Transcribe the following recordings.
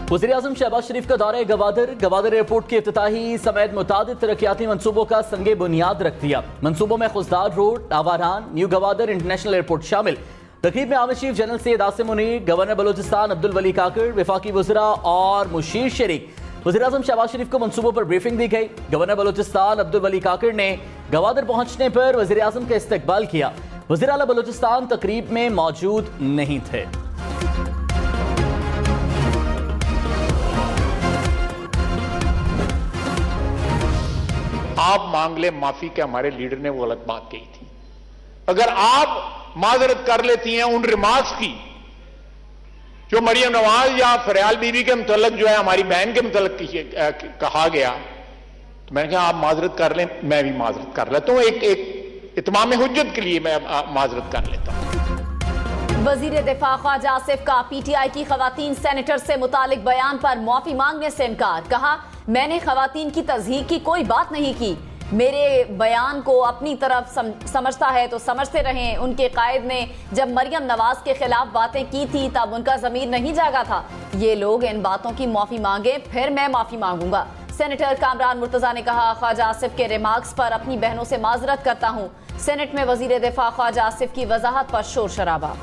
वज़ीर-ए-आज़म शहबाज शरीफ का दौरा गवादर एयरपोर्ट के इफ्तिताही समेत मुतादिद तरक्याती मंसूबों का संगे बुनियाद रख दिया। मंसूबों में Khuzdar Road, Awaran, New Gwadar International Airport शामिल। तकरीब में आमिर chief general Syed Asim Munir, governor Balochistan Abdul Wali Kakar, वफाकी वज़रा और मुशीर शरीक। वज़ीर-ए-आज़म शहबाज शरीफ को मंसूबों पर ब्रीफिंग दी गई। गवर्नर बलोचिस्तान अब्दुल वली काकड़ ने गवादर पहुंचने पर वज़ीर-ए-आज़म का इस्तकबाल किया। वज़ीर आला बलोचिस्तान तकरीब में मौजूद नहीं थे। आप मांग ले माफी के हमारे लीडर ने वो गलत बात कही थी। अगर आप माजरत कर लेती हैं उन रिमार्क्स की जो मरियम नवाज या फरियाल बीबी के मुतल्लिक जो है हमारी बहन के मुतल्लिक कहा गया, तो मैंने कहा आप माजरत कर लें, मैं भी माजरत कर लेता हूं। एक इत्माम हुज्जत के लिए मैं माजरत कर लेता हूं। वजीर दिफा ख्वाजा आसिफ का पीटीआई की खवातीन सेनेटर से मुतालिक बयान पर माफी मांगने से इनकार। कहा मैंने खवातीन की तज़हीक की कोई बात नहीं की, मेरे बयान को अपनी तरफ समझता है तो समझते रहें। उनके कायद ने जब मरियम नवाज के खिलाफ बातें की थी तब उनका ज़मीर नहीं जागा था। ये लोग इन बातों की माफी मांगे फिर मैं माफी मांगूंगा। सेनेटर कामरान मुर्तजा ने कहा ख्वाजा आसिफ के रिमार्क्स पर अपनी बहनों से माजरत करता हूँ। सेनेट में वजीर दिफा ख्वाजा आसिफ की वजाहत पर शोर शराबा।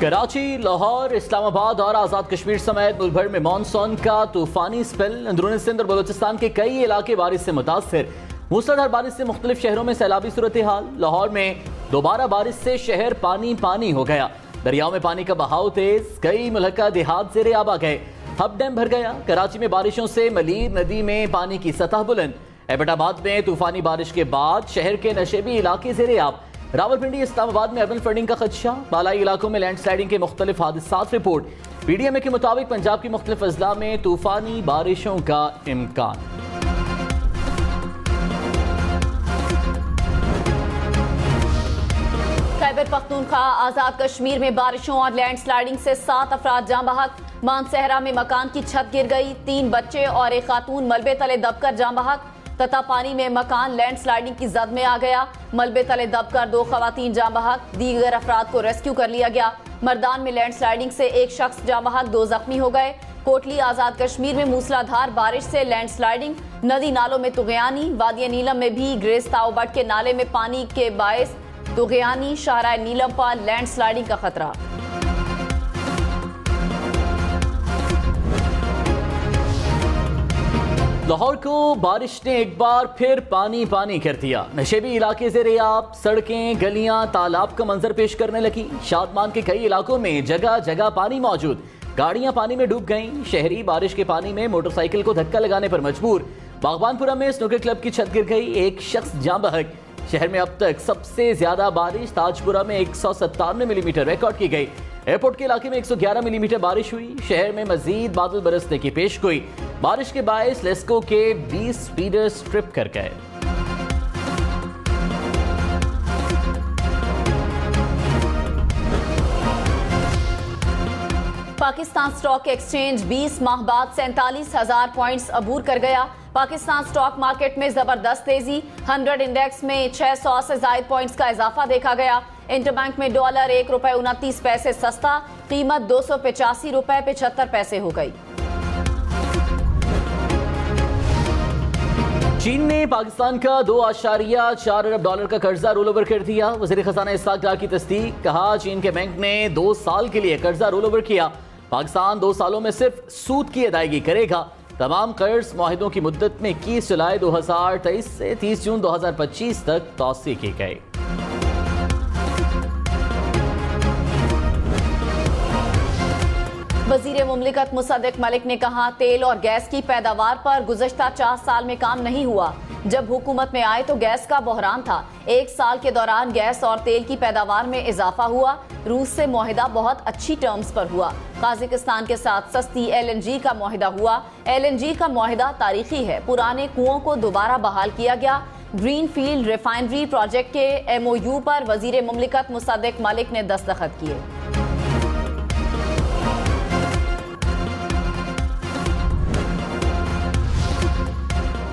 कराची, लाहौर, इस्लामाबाद और आज़ाद कश्मीर समेत मुल्क भर में मानसून का तूफानी स्पेल। अंदरूनी सिंध और बलोचिस्तान के कई इलाके बारिश से मुतासर। मूसलाधार बारिश से मुख्तलिफ शहरों में सैलाबी सूरत हाल। लाहौर में दोबारा बारिश से शहर पानी पानी हो गया। दरियाओं में पानी का बहाव तेज, कई मुल्का देहात ज़ेरे आब आ गए। हब डैम भर गया। कराची में बारिशों से मलीर नदी में पानी की सतह बुलंद। एबटाबाद में तूफानी बारिश के बाद शहर के नशेबी इलाके ज़ेरे आब। रावलपिंडी, इस्लामाबाद में अर्बन फ्लडिंग का खदशा। बालाई इलाकों में लैंडस्लाइडिंग के मुख्तलिफ हादसात रिपोर्ट। पीडीएमए के मुताबिक पंजाब की मुख्तलिफ अजला में तूफानी बारिशों का इम्कान। खैबर पख्तूनख्वा, आजाद कश्मीर में बारिशों और लैंडस्लाइडिंग से 7 अफराद जाँ बहक। मानसहरा में मकान की छत गिर गई, 3 बच्चे और एक खातून मलबे तले दबकर जाँ बहक। तथा पानी में मकान लैंडस्लाइडिंग की जद में आ गया। मलबे तले दबकर 2 खवातीन जाँ बहक, दीगर अफराद को रेस्क्यू कर लिया गया। मर्दान में लैंडस्लाइडिंग से 1 शख्स जाँ बहक, 2 जख्मी हो गए। कोटली, आजाद कश्मीर में मूसलाधार बारिश से लैंडस्लाइडिंग, नदी नालों में तुगयानी। वादिया नीलम में भी ग्रेस ताओबट के नाले में पानी के बायस तुगयानी। शाहराह नीलम पर लैंडस्लाइडिंग का खतरा। लाहौर को बारिश ने एक बार फिर पानी पानी कर दिया। नशेबी इलाके ज़ेरे आब, सड़कें, गलियां तालाब का मंजर पेश करने लगी। शादमान के कई इलाकों में जगह जगह पानी मौजूद। गाड़ियां पानी में डूब गईं। शहरी बारिश के पानी में मोटरसाइकिल को धक्का लगाने पर मजबूर। बागबानपुरा में स्नूकर क्लब की छत गिर गई, 1 शख्स जाँ बहक। शहर में अब तक सबसे ज्यादा बारिश ताजपुरा में 197 मिलीमीटर रिकॉर्ड की गई। एयरपोर्ट के इलाके में 111 मिलीमीटर बारिश हुई। शहर में मजीद बादल बरसने की पेशगोई। बारिश के बायस लेस्को के 20 फीडर्स ट्रिप कर गए। पाकिस्तान स्टॉक एक्सचेंज 20 माह बाद 47,000 पॉइंट्स अबूर कर गया। पाकिस्तान स्टॉक मार्केट में जबरदस्त तेजी। 100 इंडेक्स में 600 से ज्यादा पॉइंट्स का इजाफा देखा गया। इंटरबैंक में डॉलर ₹1.29 सस्ता, कीमत ₹285.75 हो गई। चीन ने पाकिस्तान का $2.4 अरब का कर्जा रोल ओवर कर दिया। वज़ीर खजाना इसहाक डार की तस्दीक। कहा चीन के बैंक ने 2 साल के लिए कर्जा रोल ओवर किया। पाकिस्तान 2 सालों में सिर्फ सूद की अदायगी करेगा। तमाम कर्ज मुआहिदों की मुद्दत में 21 जुलाई 2023 से 30 जून 2025 तक तौसी की गई। वजीर मुमलिकत मुसद्दिक मलिक ने कहा तेल और गैस की पैदावार पर गुज़श्ता 4 साल में काम नहीं हुआ। जब हुकूमत में आए तो गैस का बहरान था। 1 साल के दौरान गैस और तेल की पैदावार में इजाफा हुआ। रूस से मुआहिदा बहुत अच्छी टर्म्स पर हुआ। काज़ाकिस्तान के साथ सस्ती LNG का मुआहिदा हुआ। LNG का मुआहिदा तारीखी है। पुराने कुओं को दोबारा बहाल किया गया। ग्रीन फील्ड रिफाइनरी प्रोजेक्ट के MOU पर वजीर मुमलिकत मुसद्दिक मलिक ने दस्तखत किए।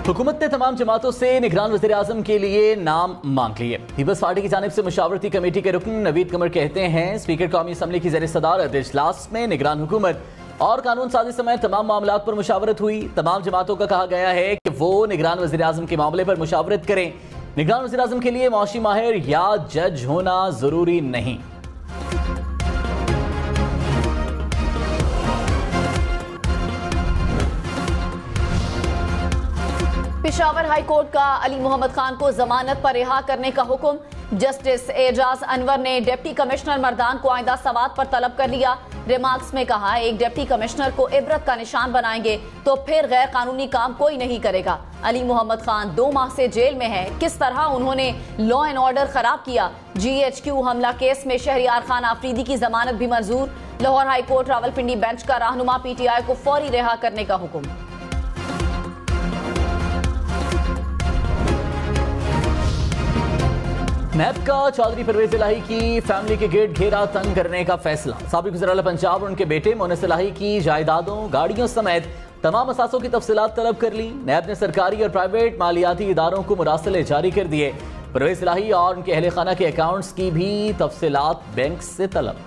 हुकूमत ने तमाम जमातों से निगरान वज़ीर आज़म के लिए नाम मांग लिए। पीपल्स पार्टी की जानिब से मुशावरती कमेटी के रुकन नवीद कमर कहते हैं स्पीकर कौमी असम्बली की ज़ेर सदारत इजलास में निगरान हुकूमत और कानून साजी समेत तमाम मामलात पर मुशावरत हुई। तमाम जमातों का कहा गया है कि वो निगरान वज़ीर आज़म के मामले पर मुशावरत करें। निगरान वज़ीर आज़म के लिए मौशी माहिर या जज होना जरूरी नहीं। पेशावर हाई कोर्ट का अली मोहम्मद खान को जमानत पर रिहा करने का हुक्म। जस्टिस एजाज अनवर ने डिप्टी कमिश्नर मर्दान को आइंदा समाअत पर तलब कर लिया। रिमार्क्स में कहा, एक डिप्टी कमिश्नर को इबरत का निशान बनाएंगे तो फिर गैर कानूनी काम कोई नहीं करेगा। अली मोहम्मद खान 2 माह से जेल में है। किस तरह उन्होंने लॉ एंड ऑर्डर खराब किया। GHQ हमला केस में शहरियार खान आफरीदी की जमानत भी मंजूर। Lahore high court Rawalpindi bench का रहनुमा PTI को फौरी रिहा करने का हुक्म। नैब का चौधरी परवेज इलाही की फैमिली के गेट घेरा तंग करने का फैसला। साबिक वज़ीर-ए-आला पंजाब और उनके बेटे मोनिस इलाही की जायदादों, गाड़ियों समेत तमाम असासों की तफसीलात तलब कर ली। नैब ने सरकारी और प्राइवेट मालियाती इदारों को मुरासले जारी कर दिए। परवेज इलाही और उनके अहले खाना के अकाउंट्स की भी तफसीलात बैंक से तलब।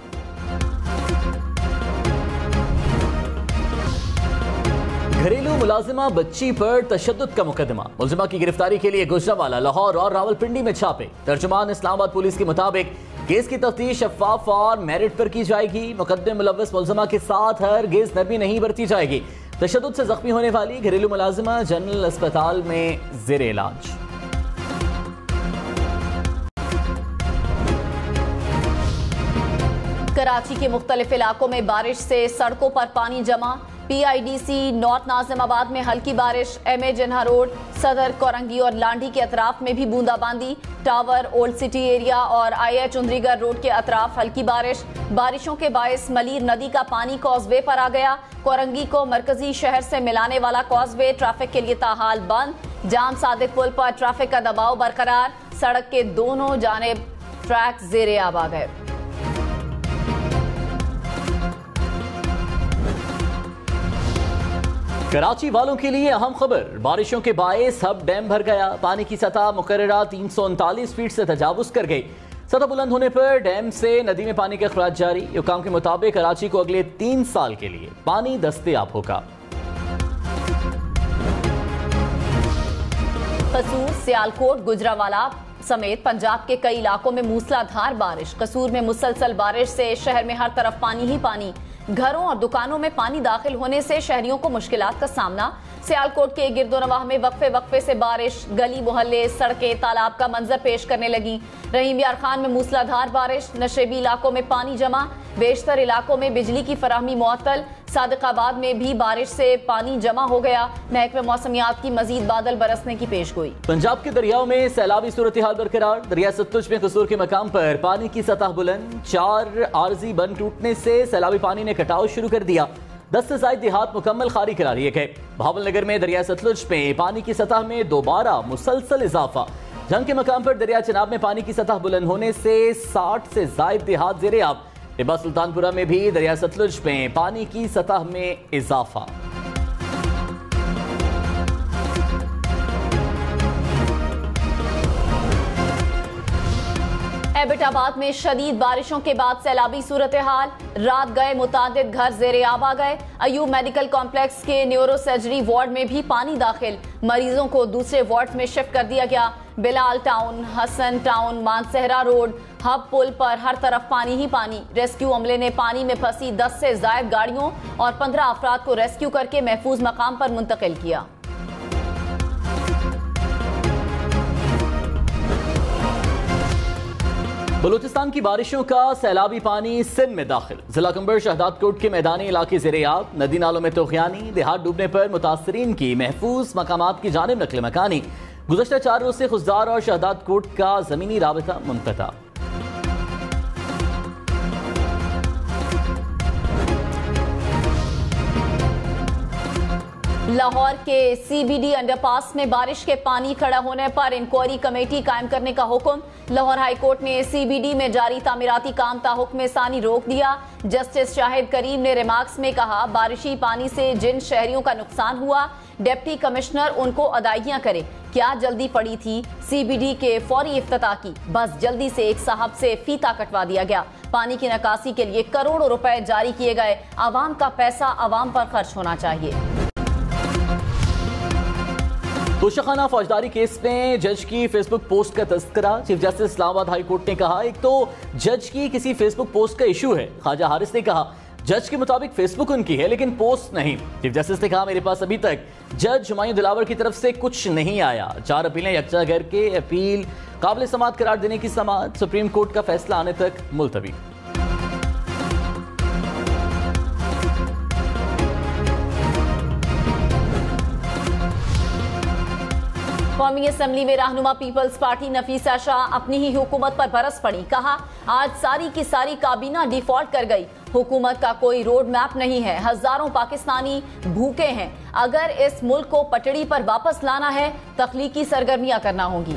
घरेलू मुलाजिमा बच्ची पर तशद्दुद का मुकदमा। मुलजिमा की गिरफ्तारी के लिए गुजरांवाला, लाहौर और रावलपिंडी में छापे। तर्जुमान इस्लामाबाद पुलिस के मुताबिक केस की तफ्तीश शफाफ और मेरिट पर की जाएगी। मुकदमे मुलव्वस मुलजिमा के साथ हरगिज़ नरमी नहीं बरती जाएगी। तशद्दुद से जख्मी होने वाली घरेलू मुलाजिमा जनरल अस्पताल में ज़ेर इलाज। कराची के मुख्तलिफ इलाकों में बारिश से सड़कों पर पानी जमा। PIDC नॉर्थ नाजिमाबाद में हल्की बारिश। MA जिन्हा रोड, सदर, कोरंगी और लांडी के अतराफ में भी बूंदाबांदी। टावर, ओल्ड सिटी एरिया और IH उंद्रीगढ़ रोड के अतराफ हल्की बारिश। बारिशों के बायस मलीर नदी का पानी कॉजवे पर आ गया। कोरंगी को मरकजी शहर से मिलाने वाला कॉजवे ट्रैफिक के लिए ताहाल बंद। जाम सादिक पुल पर ट्रैफिक का दबाव बरकरार। सड़क के दोनों जानिब ट्रैक ज़ेरे आब आ गए। कराची वालों के लिए अहम खबर। बारिशों के बायस हब डैम भर गया। पानी की सतह मुकर्ररा 339 फीट से तजावुज कर गई। सतह बुलंद होने पर डैम से नदी में पानी का अखराज जारी। हुकाम के मुताबिक कराची को अगले 3 साल के लिए पानी दस्तयाब होगा। कसूर, सियालकोट, गुजरांवाला समेत पंजाब के कई इलाकों में मूसलाधार बारिश। कसूर में मुसलसल बारिश से शहर में हर तरफ पानी ही पानी। घरों और दुकानों में पानी दाखिल होने से शहरियों को मुश्किलात का सामना। सियालकोट के गिरदोनवाह में वक्फे से बारिश। गली मोहल्ले, सड़कें तालाब का मंजर पेश करने लगी। रहीम यार खान में मूसलाधार बारिश। नशेबी इलाकों में पानी जमा। बेशतर इलाकों में बिजली की फराहमी मुअत्तल। सादिकाबाद में भी बारिश से पानी जमा हो गया। महकमे मौसमियात की मजीद बादल बरसने की पेशगोई। पंजाब के दरियाओं में सैलाबी सूरत हाल बरकरार। दरिया सतलुज में कसूर के मकाम पर पानी की सतह बुलंद। 4 आरजी बंद टूटने से सैलाबी पानी ने कटाव शुरू कर दिया। 10 से ज्यादा देहात मुकम्मल खाली करा दिए गए। बहावलनगर में दरिया सतलुज में पानी की सतह में दोबारा मुसलसल इजाफा। जंग के मकाम पर दरिया चनाब में पानी की सतह बुलंद होने से 60 से ज्यादा देहात ज़ेरे आब। टिब्बा सुल्तानपुरा में भी दरिया सतलुज में पानी की सतह में इजाफा। एबटाबाद में शदीद बारिशों के बाद सैलाबी सूरत हाल। रात गए मुतादिद घर ज़ेरे आब आ गए। अयूब मेडिकल कॉम्प्लेक्स के न्यूरो सर्जरी वार्ड में भी पानी दाखिल। मरीजों को दूसरे वार्ड में शिफ्ट कर दिया गया। Bilal Town, Hasan Town, Mansehra Road, Hub पुल पर हर तरफ पानी ही पानी। रेस्क्यू अमले ने पानी में फंसी 10 से ज्यादा गाड़ियों और 15 अफराद को रेस्क्यू करके महफूज मकाम पर मुंतकिल किया। बलूचिस्तान की बारिशों का सैलाबी पानी सिंध में दाखिल। जिला कंबर शहदादकोट के मैदानी इलाके ज़ेरे-आब। नदी नालों में तोखयानी। देहात डूबने पर मुतासरीन की महफूज मकामात की जानिब नकल मकानी। गुज़श्ता 4 रोज से खुशदार और शहदादकोट का जमीनी राबिता मुनक़ता। लाहौर के CBD अंडरपास में बारिश के पानी खड़ा होने पर इंक्वायरी कमेटी कायम करने का हुक्म। लाहौर हाई कोर्ट ने CBD में जारी तामीराती काम ताहुक्म सानी रोक दिया। जस्टिस शाहिद करीम ने रिमार्क्स में कहा, बारिशी पानी से जिन शहरियों का नुकसान हुआ डिप्टी कमिश्नर उनको अदायगियां करे। क्या जल्दी पड़ी थी CBD के फौरी इफ्तिताह की? बस जल्दी से एक साहब से फीता कटवा दिया गया। पानी की निकासी के लिए करोड़ों रुपए जारी किए गए। आवाम का पैसा आवाम पर खर्च होना चाहिए। तोशाखाना फौजदारी केस में जज की फेसबुक पोस्ट का तस्करा। Chief justice Islamabad high court ने कहा, एक तो जज की किसी फेसबुक पोस्ट का इशू है। ख्वाजा हारिस ने कहा, जज के मुताबिक फेसबुक उनकी है लेकिन पोस्ट नहीं। चीफ जस्टिस ने कहा, मेरे पास अभी तक जज हुमायूं दिलावर की तरफ से कुछ नहीं आया। 4 अपीलें यकजा करके अपील काबिल समाअत करार देने की समाअत सुप्रीम कोर्ट का फैसला आने तक मुलतवी। कौमी असेंबली में रहनुमा पीपल्स पार्टी नफीसा शाह अपनी ही हुकूमत पर बरस पड़ी। कहा, आज सारी की सारी काबीना डिफॉल्ट कर गई। हुकूमत का कोई रोड मैप नहीं है। हजारों पाकिस्तानी भूखे हैं। अगर इस मुल्क को पटड़ी पर वापस लाना है, तख्लीकी सरगर्मियां करना होंगी।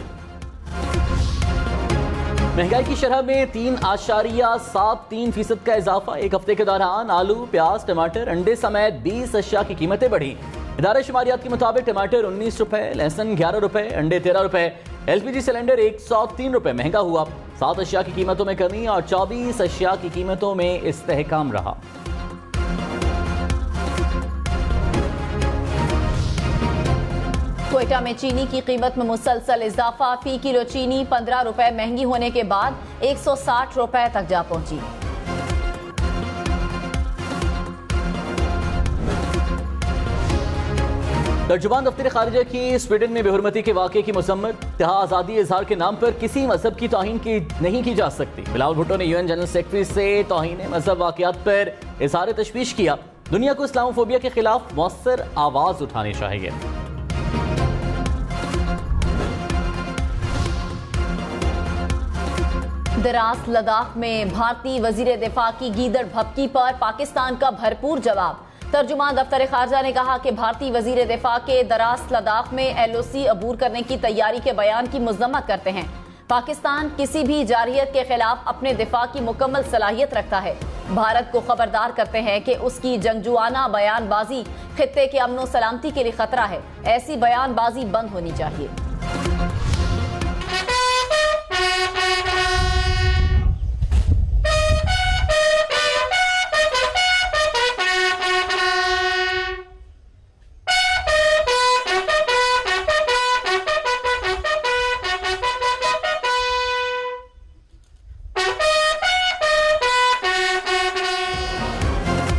महंगाई की शरह में 3.73% का इजाफा। एक हफ्ते के दौरान आलू, प्याज, टमाटर, अंडे समेत 20 अशिया की कीमतें बढ़ी। इदारे शुमारियात के मुताबिक टमाटर 19 रुपए, लहसुन 11 रुपए, अंडे 13 रुपए, LPG सिलेंडर 103 रुपए महंगा हुआ। 7 अशिया की कीमतों में कमी और 24 अशिया की कीमतों में इस्तेहकाम रहा। क्वेटा में चीनी की कीमत में मुसलसल इजाफा। फी किलो चीनी 15 रुपए महंगी होने के बाद 160 रुपए तक जा पहुंची। तर्जुमान दफ्तर खारिजा की स्वीडन में बेहुरमती के वाक़े की मसम्मत। कहा, आज़ादी इजहार के नाम पर किसी मजहब की तौहीन की नहीं की जा सकती। बिलावल भुट्टो ने UN जनरल सेक्रेटरी से तौहीन मजहब वाक़यात पर इज़हार तशवीश किया। दुनिया को इस्लामोफोबिया के खिलाफ मौसर आवाज उठानी चाहिए। दरास लद्दाख में भारतीय वजीर दिफा की गीदड़ भपकी पर पाकिस्तान का भरपूर जवाब। तर्जुमान दफ्तर खारजा ने कहा कि भारतीय वजीर दिफा के दरास लद्दाख में LOC अबूर करने की तैयारी के बयान की मजम्मत करते हैं। पाकिस्तान किसी भी जारहियत के खिलाफ अपने दिफा की मुकम्मल सलाहियत रखता है। भारत को खबरदार करते हैं कि उसकी जंगजुआना बयानबाजी खित्ते के अमन सलामती के लिए खतरा है। ऐसी बयानबाजी बंद होनी चाहिए।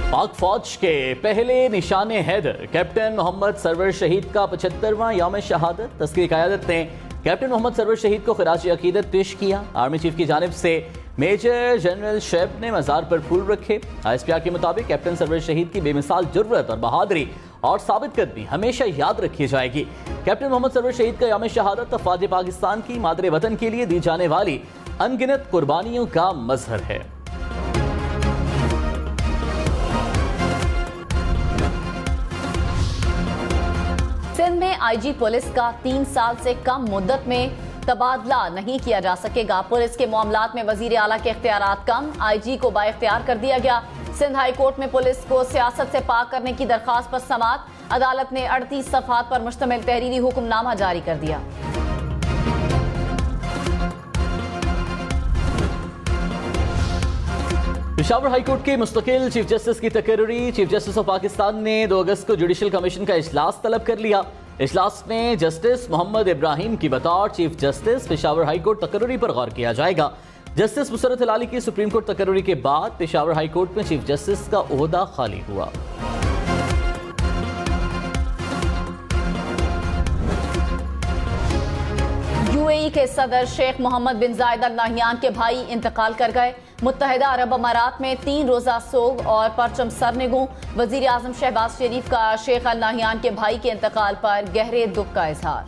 पाक फौज के पहले निशाने हैदर कैप्टन मोहम्मद सरवर शहीद का 75वां यौम शहादत। तस्करी क़यादत ने कैप्टन मोहम्मद सरवर शहीद को खिराज अकीदत पेश किया। आर्मी चीफ की जानिब से मेजर जनरल शेब ने मज़ार पर फूल रखे। ISPR के मुताबिक कैप्टन सरवर शहीद की बेमिसाल जुर्रत और बहादुरी और साबित कदमी हमेशा याद रखी जाएगी। कैप्टन मोहम्मद सरवर शहीद का यौम शहादत अफ़वाज पाकिस्तान की मादरे वतन के लिए दी जाने वाली अनगिनत कुर्बानियों का मजहर है। सिंध में IG पुलिस का 3 साल से कम मुद्दत में तबादला नहीं किया जा सकेगा। पुलिस के मामलात में वजीर आला के इख्तियारात कम। IG को बाइख्तियार कर दिया गया। सिंध हाई कोर्ट में पुलिस को सियासत से पाक करने की दरखास्त पर समाअत। अदालत ने 38 सफ़हात पर मुश्तमिल तहरीरी हुक्मनामा जारी कर दिया। पेशावर हाईकोर्ट के मुस्तकिल चीफ जस्टिस की तकर्री। चीफ जस्टिस ऑफ पाकिस्तान ने 2 अगस्त को जुडिशल कमीशन का इजलास तलब कर लिया। इजलास में जस्टिस मोहम्मद इब्राहिम की बतौर चीफ जस्टिस पेशावर हाईकोर्ट तकर्री पर गौर किया जाएगा। जस्टिस मुसरत हिलाली की सुप्रीम कोर्ट तकर्री के बाद पेशावर हाईकोर्ट में चीफ जस्टिस का ओहदा खाली हुआ। UAE के सदर शेख मोहम्मद बिन जायद अल नाहियान के भाई इंतकाल कर गए। मुत्तहिदा अरब अमारात में 3 रोजा सोग और परचम सरनिगू। वजीर आजम शहबाज शरीफ का शेख अल नाहियान के भाई के इंतकाल पर गहरे दुख का इजहार।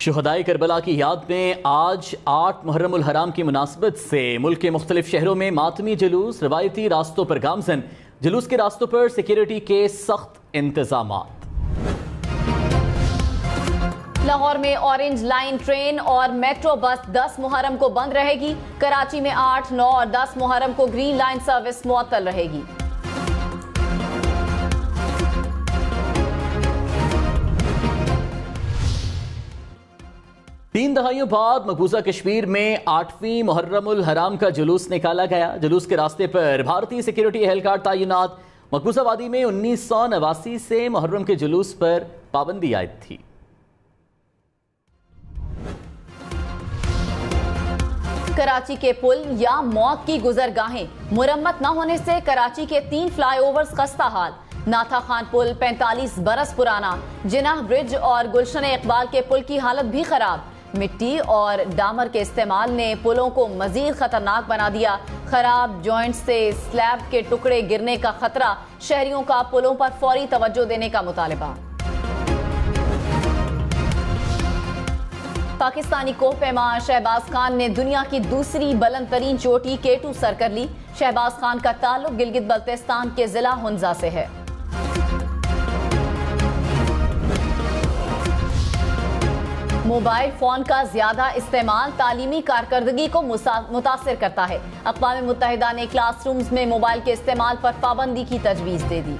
शुहदाए करबला की याद में आज 8 मुहर्रमुल हराम की मुनासबत से मुल्क के मुख्तलिफ शहरों में मातमी जुलूस। रवायती रास्तों पर गामजन। जुलूस के रास्तों पर सिक्योरिटी के सख्त इंतजामात। लाहौर में ऑरेंज लाइन ट्रेन और मेट्रो बस 10 मुहर्रम को बंद रहेगी। कराची में 8, 9 और 10 मुहर्रम को ग्रीन लाइन सर्विस मुअत्तल रहेगी। तीन दहाइयों बाद मकबूजा कश्मीर में 8वीं मुहर्रमुल हराम का जुलूस निकाला गया। जुलूस के रास्ते पर भारतीय सिक्योरिटी एहलकार तैनात। मकबूजा वादी में 1989 से मुहर्रम के जुलूस पर पाबंदी आयद थी। कराची के पुल या मौत की गुजरगाहें मुरम्मत न होने से कराची के 3 फ्लाईओवर्स खस्ता हाल। नाथा खान पुल 45 बरस पुराना, जिनाह ब्रिज और गुलशन इकबाल के पुल की हालत भी खराब। मिट्टी और डामर के इस्तेमाल ने पुलों को मजीद खतरनाक बना दिया। खराब जॉइंट से स्लैब के टुकड़े गिरने का खतरा। शहरियों का पुलों पर फौरी तवज्जो देने का मुतालबा। पाकिस्तानी कोहपेमा शहबाज खान ने दुनिया की दूसरी बुलंद तरीन चोटी K2 सर कर ली। शहबाज खान का ताल्लुक गिलगित बल्तिस्तान के जिला हुंजा से है। मोबाइल फोन का ज्यादा इस्तेमाल तालीमी कारकर्दगी को मुतासिर करता है। अक़वाम मुत्तहिदा ने क्लासरूम्स में मोबाइल के इस्तेमाल पर पाबंदी की तजवीज़ दे दी।